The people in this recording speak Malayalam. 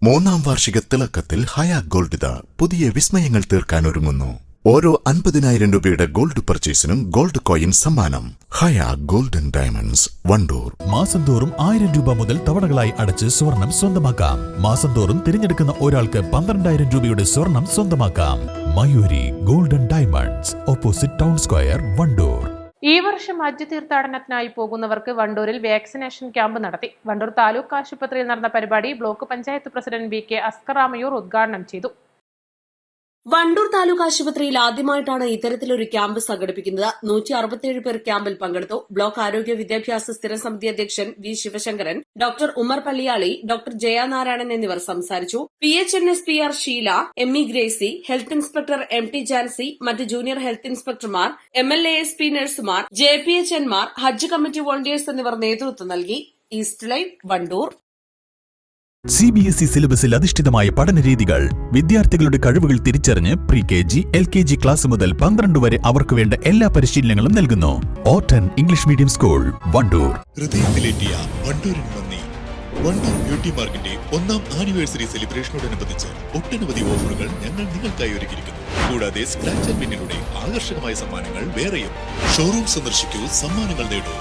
മൂന്നാം വാർഷിക തിളക്കത്തിൽ ഹയ ഗോൾഡ് പുതിയ വിസ്മയങ്ങൾ തീർക്കാൻ ഒരുങ്ങുന്നു. ഓരോ 50,000 രൂപയുടെ ഗോൾഡ് പർച്ചേസിനും ഗോൾഡ് കോയിൻ സമ്മാനം. ഹയ ഗോൾഡൻ ഡയമണ്ട്സ്, വണ്ടൂർ. മാസം തോറും 1000 രൂപ മുതൽ തവണകളായി അടച്ച് സ്വർണം സ്വന്തമാക്കാം. മാസം തോറും തിരഞ്ഞെടുക്കുന്ന ഒരാൾക്ക് 12,000 രൂപയുടെ സ്വർണം സ്വന്തമാക്കാം. Mayuri golden diamonds, opposite town square, Wandoor. ഈ വർഷം ഹജ്ജ് തീർത്ഥാടനത്തിനായി പോകുന്നവർക്ക് വണ്ടൂരിൽ വാക്സിനേഷൻ ക്യാമ്പ് നടത്തി. വണ്ടൂർ താലൂക്ക് ആശുപത്രിയിൽ നടന്ന പരിപാടി block panchayat president V K Askar Amayur ഉദ്ഘാടനം ചെയ്തു. വണ്ടൂർ താലൂക്ക് ആശുപത്രിയിൽ ആദ്യമായിട്ടാണ് ഇത്തരത്തിലൊരു ക്യാമ്പ് സംഘടിപ്പിക്കുന്നത്. 167 പേർ ക്യാമ്പിൽ പങ്കെടുത്തു. ബ്ലോക്ക് ആരോഗ്യ വിദ്യാഭ്യാസ സ്ഥിരം സമിതി അധ്യക്ഷൻ V Sivasankaran, doctor Ummer Palliyali, doctor Jayanarayanan എന്നിവർ സംസാരിച്ചു. PHNSPR Sheela, ME Gracy, health inspector MT Jancy, മറ്റ് ജൂനിയർ ഹെൽത്ത് ഇൻസ്പെക്ടർമാർ, MLASP നഴ്സുമാർ, JPHNമാർ, ഹജ്ജ് കമ്മിറ്റി വോളണ്ടിയേഴ്സ് എന്നിവർ നേതൃത്വം നൽകി. East live, Wandoor. CBSE സിലബസിൽ അധിഷ്ഠിതമായ പഠനരീതികൾ. വിദ്യാർത്ഥികളുടെ കഴിവുകൾ തിരിച്ചറിഞ്ഞ് pre-KG, LKG ക്ലാസ് മുതൽ 12 വരെ അവർക്ക് വേണ്ട എല്ലാ പരിശീലനങ്ങളും നൽകുന്നു. ഓട്ടൻ ഇംഗ്ലീഷ് മീഡിയം സ്കൂൾ, വണ്ടൂർ. ഹൃദയത്തിലേറ്റിയ വണ്ടൂരിന് നന്ദി. വണ്ടൂർ ബ്യൂട്ടി മാർക്കിന്റെ 1ാം ആനിവേഴ്സറി സെലിബ്രേഷനോടനുബന്ധിച്ച് ഒട്ടനവധി ഓഫറുകൾ ഞങ്ങൾ നിങ്ങൾക്കായി ഒരുക്കിയിരിക്കുന്നു. കൂടാതെ സ്ക്രാച്ച് ആൻഡ് വിന്നിലൂടെ ആകർഷകമായ സമ്മാനങ്ങൾ വേറെയും. ഷോറൂം സന്ദർശിക്കൂ, സമ്മാനങ്ങൾ നേടൂ.